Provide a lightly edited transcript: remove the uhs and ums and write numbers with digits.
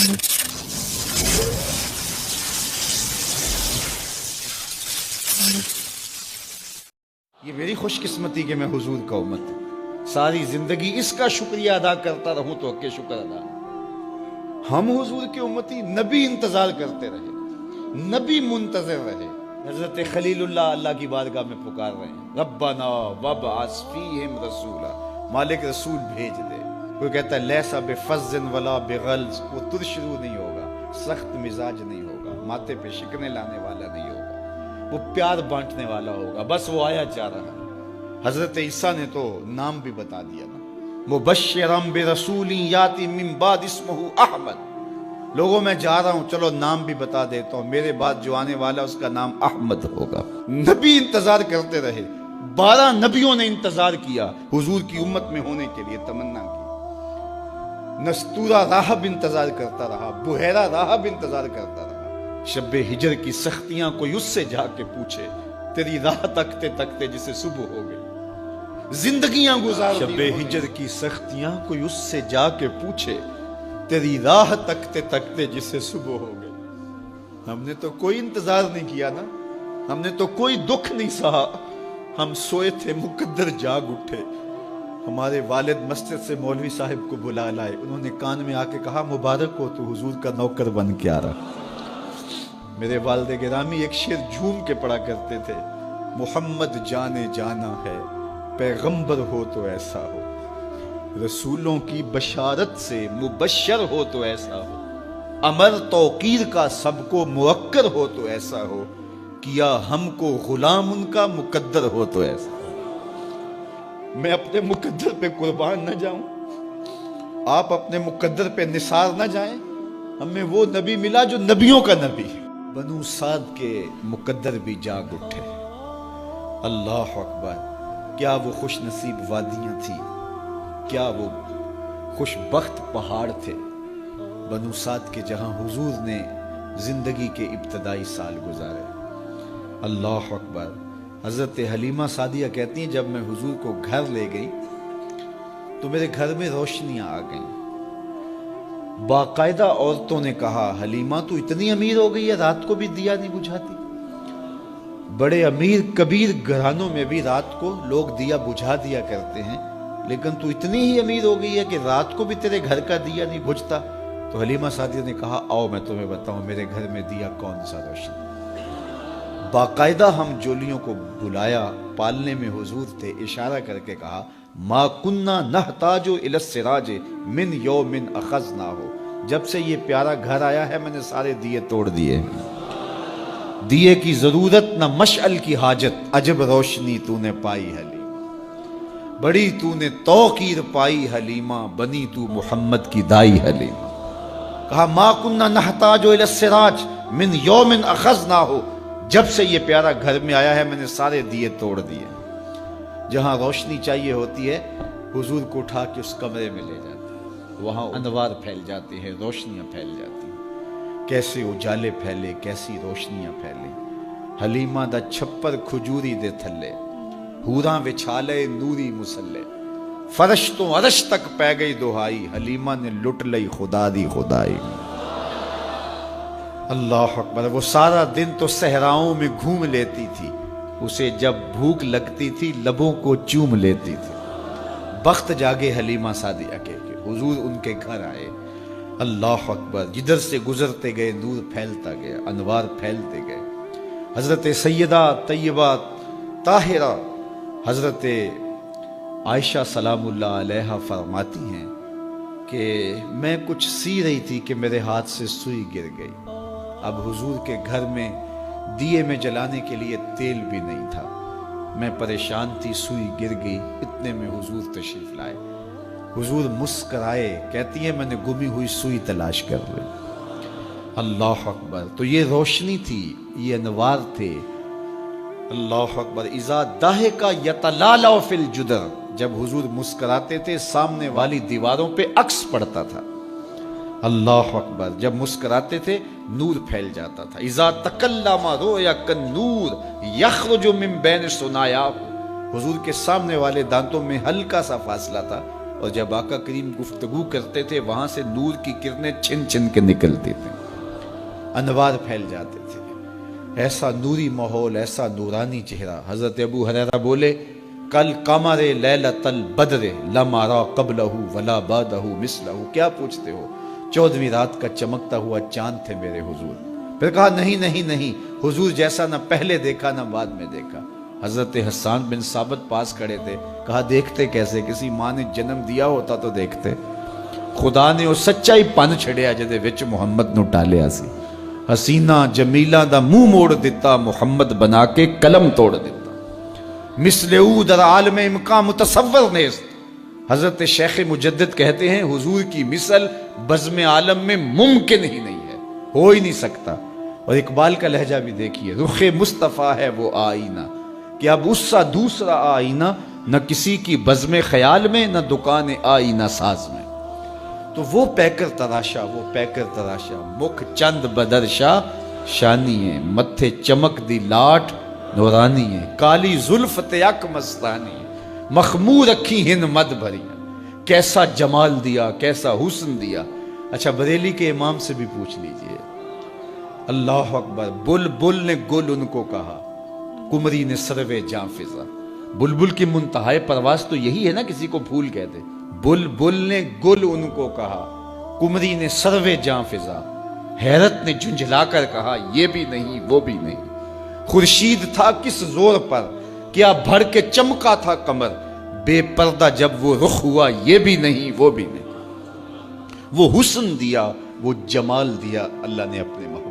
یہ میری خوش قسمتی کہ میں حضور کا امت ہوں، ساری زندگی اس کا شکریہ ادا کرتا رہوں تو حق شکر ادا۔ ہم حضور کے امتی، نبی انتظار کرتے رہے، نبی منتظر رہے۔ حضرت خلیل اللہ کی بارگاہ میں پکار رہے ہیں، ربنا وابعث فیہم رسولا، مالک رسول بھیج دے۔ کوئی کہتا ہے لیسا بفظ ولا بغلظ، وہ ترشرو نہیں ہوگا، سخت مزاج نہیں ہوگا، ماتھے پہ شکنے لانے والا نہیں ہوگا، وہ پیار بانٹنے والا ہوگا، بس وہ آیا جا رہا ہے۔ حضرت عیسیٰ نے تو نام بھی بتا دیا نا، مبشرم برسول یاتی من بعد اسمہ احمد، لوگوں میں جا رہا ہوں، چلو نام بھی بتا دیتا ہوں، میرے بعد جو آنے والا اس کا نام احمد ہوگا۔ نبی انتظار کرتے رہے، 12 نبیوں نے انتظار کیا حضور کی امت میں ہونے کے لیے، تمنا کی۔ نستورہ راہب انتظار کرتا رہا، بحیرہ راہب انتظار کرتا رہا۔ شب ہجر کی سختیاں کوئی اس سے جا کے پوچھے، تیری راہ تکتے تکتے جسے صبح ہو گئی، زندگیاں گزار دی۔ شب ہجر کی سختیاں کوئی اس سے جا کے پوچھے، تیری راہ تکتے تکتے جسے صبح ہو گئی۔ ہم نے تو کوئی انتظار نہیں کیا نا، ہم نے تو کوئی دکھ نہیں سہا، ہم سوئے تھے مقدر جاگ اٹھے۔ ہمارے والد مسجد سے مولوی صاحب کو بلا لائے، انہوں نے کان میں آ کے کہا مبارک ہو تو حضور کا نوکر بن کے آ رہا۔ میرے والد گرامی ایک شعر جھوم کے پڑھا کرتے تھے، محمد جانے جانا ہے، پیغمبر ہو تو ایسا ہو، رسولوں کی بشارت سے مبشر ہو تو ایسا ہو، امر توقیر کا سب کو موکر ہو تو ایسا ہو، کیا ہم کو غلام ان کا مقدر ہو تو ایسا ہو۔ میں اپنے مقدر پہ قربان نہ جاؤں، آپ اپنے مقدر پہ نثار نہ جائیں، ہمیں وہ نبی ملا جو نبیوں کا نبی ہے۔ بنو سعد کے مقدر بھی جاگ اٹھے، اللہ اکبر، کیا وہ خوش نصیب وادیاں تھی، کیا وہ خوش بخت پہاڑ تھے بنو سعد کے، جہاں حضور نے زندگی کے ابتدائی سال گزارے۔ اللہ اکبر۔ حضرت حلیمہ سعدیہ کہتی ہیں جب میں حضور کو گھر لے گئی تو میرے گھر میں روشنیاں آ گئیں، باقاعدہ عورتوں نے کہا حلیمہ تو اتنی امیر ہو گئی ہے رات کو بھی دیا نہیں بجھاتی۔ بڑے امیر کبیر گھرانوں میں بھی رات کو لوگ دیا بجھا دیا کرتے ہیں، لیکن تو اتنی ہی امیر ہو گئی ہے کہ رات کو بھی تیرے گھر کا دیا نہیں بجھتا۔ تو حلیمہ سعدیہ نے کہا آؤ میں تمہیں بتاؤں میرے گھر میں دیا کون سا روشن۔ باقاعدہ ہم جولیوں کو بلایا، پالنے میں حضور تھے، اشارہ کر کے کہا ما کننا نحتاج الی السراج من یوم اخذناہ، جب سے یہ پیارا گھر آیا ہے میں نے سارے دیے توڑ دیے، دیے کی ضرورت نہ مشعل کی حاجت، عجب روشنی تو نے پائی حلیمہ، بڑی تو نے توقیر پائی حلیمہ، بنی تو محمد کی دائی حلیمہ۔ کہا ما کننا نحتاج الی السراج من یوم اخذناہ، جب سے یہ پیارا گھر میں آیا ہے میں نے سارے دیے توڑ دیے۔ جہاں روشنی چاہیے ہوتی ہے حضور کو اٹھا کے اس کمرے میں لے جاتے ہیں، وہاں انوار پھیل جاتے ہیں، روشنیاں پھیل جاتی ہیں، کیسے اجالے پھیلے، کیسی روشنیاں پھیلیں۔ حلیمہ دا چھپر کھجوری دے تھلے، حوراں وچھالے نوری مسلے، فرش تو عرش تک پہ گئی دہائی، حلیمہ نے لٹ لئی خدا دی خدائی۔ اللہ اکبر۔ وہ سارا دن تو صحراؤں میں گھوم لیتی تھی، اسے جب بھوک لگتی تھی لبوں کو چوم لیتی تھی۔ بخت جاگے حلیمہ سعدیہ کے کہ حضور ان کے گھر آئے۔ اللہ اکبر۔ جدھر سے گزرتے گئے نور پھیلتا گیا، انوار پھیلتے گئے۔ حضرت سیدہ طیبہ طاہرہ حضرت عائشہ سلام اللہ علیہا فرماتی ہیں کہ میں کچھ سی رہی تھی کہ میرے ہاتھ سے سوئی گر گئی۔ اب حضور کے گھر میں دیے میں جلانے کے لیے تیل بھی نہیں تھا، میں پریشان تھی، سوئی گر گئی، اتنے میں حضور تشریف لائے۔ حضور مسکرائے، کہتی ہے میں نے گمی ہوئی سوئی تلاش کر لی۔ اللہ اکبر۔ تو یہ روشنی تھی، یہ انوار تھے۔ اللہ اکبر۔ اذا ضحک یتلالع فی الجدر، جب حضور مسکراتے تھے سامنے والی دیواروں پہ عکس پڑتا تھا۔ اللہ اکبر۔ جب مسکراتے تھے نور پھیل جاتا تھا۔ اذا تکلم رؤیا کالنور یخرج من بین ثنایاہ، حضور کے سامنے والے دانتوں میں ہلکا سا فاصلہ تھا، اور جب آقا کریم گفتگو کرتے تھے وہاں سے نور کی کرنیں چھن چھن کے نکلتی تھیں، انوار پھیل جاتے تھے، ایسا نوری ماحول، ایسا نورانی چہرہ۔ حضرت ابو ہریرہ بولے کل قمر لیلۃ البدر لم ارى قبلہ ولا بعدہ مثلہ، کیا پوچھتے ہو؟ 14ویں رات کا چمکتا ہوا چاند تھے میرے حضور۔ پھر کہا نہیں نہیں نہیں، حضور جیسا نہ پہلے دیکھا نہ بعد میں دیکھا۔ حضرت حسان بن ثابت پاس کھڑے تھے، کہا دیکھتے کیسے؟ کسی ماں نے جنم دیا ہوتا تو دیکھتے۔ خدا نے وہ سچا ہی پن چھڑیا جدے وچ محمد نو ٹالیا سی۔ حسینہ جمیلہ دا منہ موڑ دیتا، محمد بنا کے قلم توڑ دیتا۔ مثل او در عالم امکان متصور نیست۔ حضرت شیخ مجدد کہتے ہیں حضور کی مثل بزم عالم میں ممکن ہی نہیں ہے، ہو ہی نہیں سکتا۔ اور اقبال کا لہجہ بھی دیکھیے، رخ مصطفیٰ ہے وہ آئینہ کہ اب اس سا دوسرا آئینہ نہ کسی کی بزم خیال میں نہ دکان آئینہ ساز میں۔ تو وہ پیکر تراشا، وہ پیکر تراشا، مکھ چند بدرشا شانی ہے، متھے چمک دی لاٹ نورانی ہے، کالی زلف تیک مستانی ہے، مخمور رکھی ہن مد بھری، کیسا جمال دیا، کیسا حسن دیا۔ اچھا بریلی کے امام سے بھی پوچھ لیجئے، اللہ اکبر، بلبل نے گل ان کو کہا، کمری نے سروے جاں فضا۔ بلبل کی منتہائے پرواز تو یہی ہے نا، کسی کو پھول کہہ دے۔ بلبل نے گل ان کو کہا، کمری نے سروے جاں فضا، حیرت نے جھنجھلا کر کہا یہ بھی نہیں وہ بھی نہیں۔ خورشید تھا کس زور پر، کیا بھر کے چمکا تھا قمر، بے پردہ جب وہ رخ ہوا یہ بھی نہیں وہ بھی نہیں۔ وہ حسن دیا، وہ جمال دیا اللہ نے اپنے محبوب